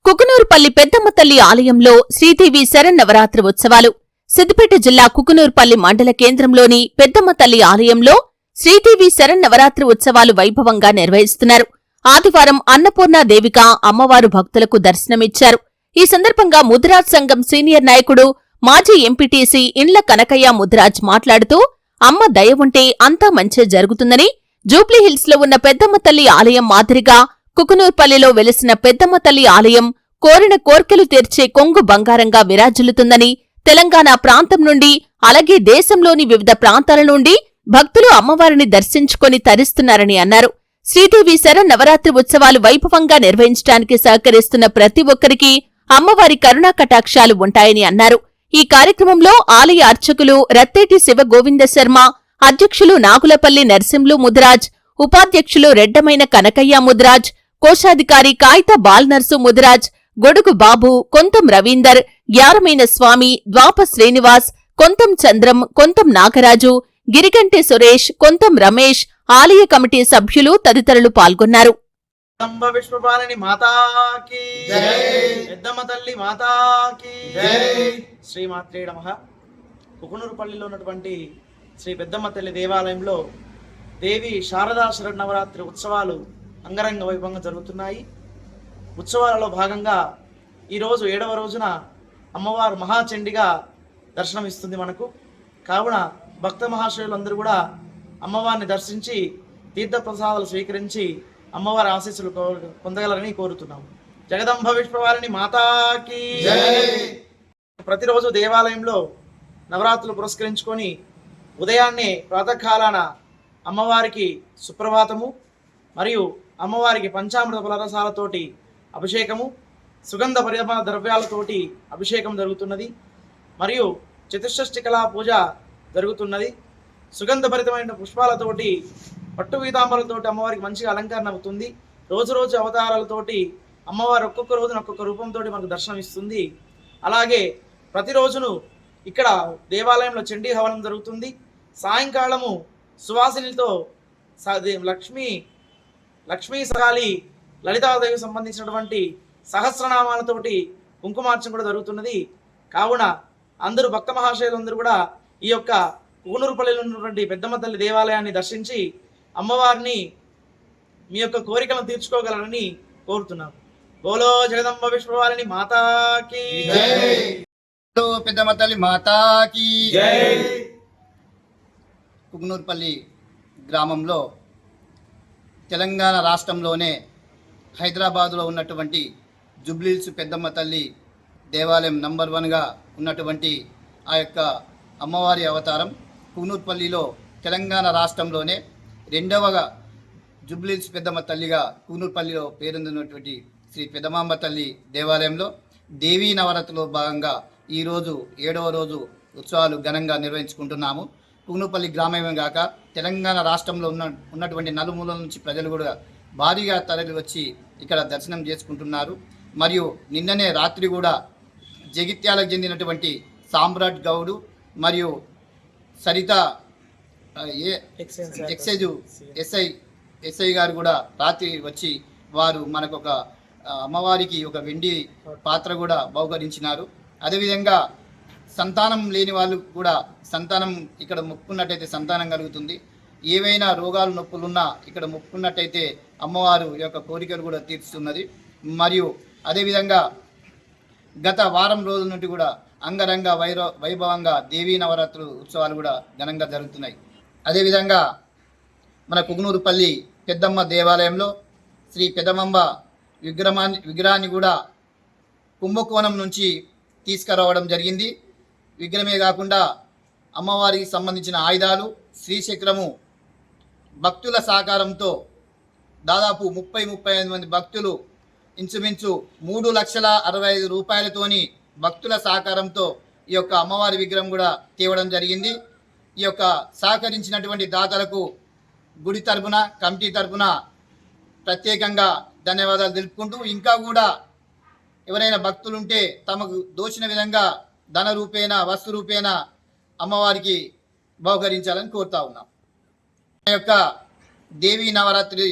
కుకునూరుపల్లి పెద్దమ్మ తల్లి ఆలయంలో శ్రీదేవి శరన్నవరాత్రి ఉత్సవాలు. సిద్దిపేట జిల్లా కుకునూరుపల్లి మండల కేంద్రంలోని పెద్దమ్మ తల్లి ఆలయంలో శ్రీదేవి శరన్నవరాత్రి ఉత్సవాలు వైభవంగా నిర్వహిస్తున్నారు. ఆదివారం అన్నపూర్ణాదేవిగా అమ్మవారు భక్తులకు దర్శనమిచ్చారు. ఈ సందర్భంగా ముదిరాజ్ సంఘం సీనియర్ నాయకుడు, మాజీ ఎంపీటీసీ ఇండ్ల కనకయ్య ముదిరాజ్ మాట్లాడుతూ, అమ్మ దయ ఉంటే అంతా మంచే జరుగుతుందని, జూబ్లీహిల్స్ లో ఉన్న పెద్దమ్మ తల్లి ఆలయం మాదిరిగా కుకునూర్పల్లిలో వెలిసిన పెద్దమ్మ తల్లి ఆలయం కోరిన కోర్కెలు తీర్చే కొంగు బంగారంగా విరాజిల్లుతుందని, తెలంగాణ ప్రాంతం నుండి అలాగే దేశంలోని వివిధ ప్రాంతాల నుండి భక్తులు అమ్మవారిని దర్శించుకొని తరిస్తున్నారని అన్నారు. శ్రీదేవి శరన్నవరాత్రి ఉత్సవాలు వైభవంగా నిర్వహించడానికి సహకరిస్తున్న ప్రతి ఒక్కరికి అమ్మవారి కరుణా కటాక్షాలు ఉంటాయని అన్నారు. ఈ కార్యక్రమంలో ఆలయ అర్చకులు రత్తేటి శివ గోవింద శర్మ, అధ్యక్షులు నాగులపల్లి నర్సింలు ముదిరాజ్, ఉపాధ్యక్షులు రెడ్డమైన కనకయ్య ముదిరాజ్, కోశాధికారి కాయిత బాల్నర్సు ముదిరాజ్, గొడుగు బాబు, కొంతం రవీందర్, గ్యారమైన స్వామి, ద్వాప శ్రీనివాస్, కొంతం చంద్రం, కొంతం నాగరాజు, గిరిగంటి సురేష్, కొంతం రమేష్, ఆలయ కమిటీ సభ్యులు తదితరులు పాల్గొన్నారు. విశ్వపాలిని మాతాకి జై, పెద్దమ్మ తల్లి మాతాకి జై. శ్రీమాత్రే నమః. కుకునూరుపల్లిలో ఉన్నటువంటి శ్రీ పెద్దమ్మ తల్లి దేవాలయంలో దేవి శారదా శరన్నవరాత్రి ఉత్సవాలు అంగరంగ వైభవంగా జరుగుతున్నాయి. ఉత్సవాలలో భాగంగా ఈరోజు 7వ రోజున అమ్మవారు మహాచండిగా దర్శనమిస్తుంది మనకు. కావున భక్త మహాశయులందరూ కూడా అమ్మవారిని దర్శించి తీర్థప్రసాదాలు స్వీకరించి అమ్మవారి ఆశీస్సులు పొందగలరని కోరుతున్నాము. జగదంబ విశ్వవారిని మాతాకి జై. ప్రతిరోజు దేవాలయంలో నవరాత్రులు పురస్కరించుకొని ఉదయాన్నే ప్రాతకాలాన అమ్మవారికి సుప్రభాతము మరియు అమ్మవారికి పంచామృత ఫలరసాలతోటి అభిషేకము, సుగంధ పరిమళ ద్రవ్యాలతోటి అభిషేకం జరుగుతున్నది. మరియు చతుషష్ఠి కళా పూజ జరుగుతున్నది. సుగంధభరితమైన పుష్పాలతోటి, పట్టు పీతాంబరాలతోటి అమ్మవారికి మంచిగా అలంకరణ అవుతుంది. రోజు రోజు అవతారాలతోటి అమ్మవారు ఒక్కొక్క రోజున ఒక్కొక్క రూపంతో మనకు దర్శనం ఇస్తుంది. అలాగే ప్రతిరోజును ఇక్కడ దేవాలయంలో చండీ హవనం జరుగుతుంది. సాయంకాలము సువాసినితో లక్ష్మీ సకాలి లలితాదేవికి సంబంధించినటువంటి సహస్రనామాలతోటి కుంకుమార్చన కూడా జరుగుతున్నది. కావున అందరూ భక్త మహాశయులందరూ కూడా ఈ యొక్క కుకునూరుపల్లిలో ఉన్నటువంటి పెద్దమ్మ తల్లి దేవాలయాన్ని దర్శించి అమ్మవారిని మీ యొక్క కోరికలను తీర్చుకోగలరని కోరుతున్నాను. బోలో జగదంబ విశ్వవారిని మాతాకి జై. పెద్దమ్మ తల్లి మాతాకి జై. కుకునూరుపల్లి గ్రామంలో తెలంగాణ రాష్ట్రంలోనే హైదరాబాదులో ఉన్నటువంటి జూబ్లీహిల్స్ పెద్దమ్మ తల్లి దేవాలయం నంబర్ 1గా ఉన్నటువంటి ఆ యొక్క అమ్మవారి అవతారం కుకునూరుపల్లిలో తెలంగాణ రాష్ట్రంలోనే 2వగా జూబ్లీహిల్స్ పెద్దమ్మ తల్లిగా కుకునూరుపల్లిలో పేరొందినటువంటి శ్రీ పెద్దమాంబ తల్లి దేవాలయంలో దేవీ నవరాత్రిలో భాగంగా ఈరోజు 7వ రోజు ఉత్సవాలు ఘనంగా నిర్వహించుకుంటున్నాము. కుకునూరుపల్లి గ్రామమే కాక తెలంగాణ రాష్ట్రంలో ఉన్నటువంటి నలుమూలల నుంచి ప్రజలు కూడా భారీగా తరలి వచ్చి ఇక్కడ దర్శనం చేసుకుంటున్నారు. మరియు నిన్ననే రాత్రి కూడా జగిత్యాలకు చెందినటువంటి సామ్రాట్ గౌడు మరియు సరిత ఎస్ఐ గారు కూడా రాత్రి వచ్చి వారు మనకు ఒక అమ్మవారికి ఒక వెండి పాత్ర కూడా బహుకరించినారు. అదేవిధంగా సంతానం లేని వాళ్ళు కూడా సంతానం ఇక్కడ మొక్కున్నట్టయితే సంతానం కలుగుతుంది. ఏవైనా రోగాలు నొప్పులున్నా ఇక్కడ మొక్కున్నట్టయితే అమ్మవారు యొక్క కోరికలు కూడా తీర్చుతున్నది. మరియు అదేవిధంగా గత వారం రోజుల నుండి కూడా అంగరంగ వైభవంగా దేవీ నవరాత్రులు ఉత్సవాలు కూడా ఘనంగా జరుగుతున్నాయి. అదేవిధంగా మన కుకునూరుపల్లి పెద్దమ్మ దేవాలయంలో శ్రీ పెద్దమ్మ విగ్రహాన్ని కూడా కుంభకోణం నుంచి తీసుకురావడం జరిగింది. విగ్రహమే కాకుండా అమ్మవారికి సంబంధించిన ఆయుధాలు, శ్రీచక్రము భక్తుల సహకారంతో దాదాపు 35 మంది భక్తులు ఇంచుమించు 3,65,000 రూపాయలతోని భక్తుల సహకారంతో ఈ యొక్క అమ్మవారి విగ్రహం కూడా తేవడం జరిగింది. ఈ యొక్క సహకరించినటువంటి దాతలకు గుడి తరపున, కమిటీ తరపున ప్రత్యేకంగా ధన్యవాదాలు తెలుపుకుంటూ, ఇంకా కూడా ఎవరైనా భక్తులుంటే తమకు దోచిన విధంగా ధన రూపేణ, వస్తు రూపేణ అమ్మవారికి బహుకరించాలని కోరుతా ఉన్నాం. ఈ యొక్క దేవీ నవరాత్రి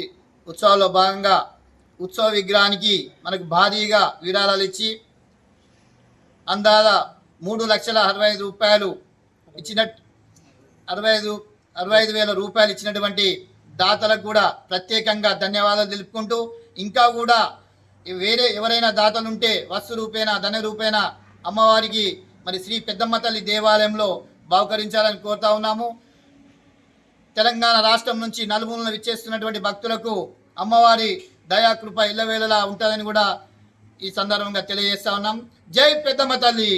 ఉత్సవాల్లో భాగంగా ఉత్సవ విగ్రహానికి మనకు భారీగా విరాళాలు ఇచ్చి అందాల 3,65,000 రూపాయలు ఇచ్చినట్టు 65,000 రూపాయలు ఇచ్చినటువంటి దాతలకు కూడా ప్రత్యేకంగా ధన్యవాదాలు తెలుపుకుంటూ, ఇంకా కూడా వేరే ఎవరైనా దాతలు ఉంటే వస్తు రూపేణ ధన రూపేణ అమ్మవారికి మరి శ్రీ పెద్దమ్మ తల్లి దేవాలయంలో బహుకరించాలని కోరుతా ఉన్నాము. తెలంగాణ రాష్ట్రం నుంచి నలుమూలన విచ్చేస్తున్నటువంటి భక్తులకు అమ్మవారి దయాకృప ఇళ్ళవేళలా ఉంటుందని కూడా ఈ సందర్భంగా తెలియజేస్తా ఉన్నాం. జై పెద్దమ్మ తల్లి.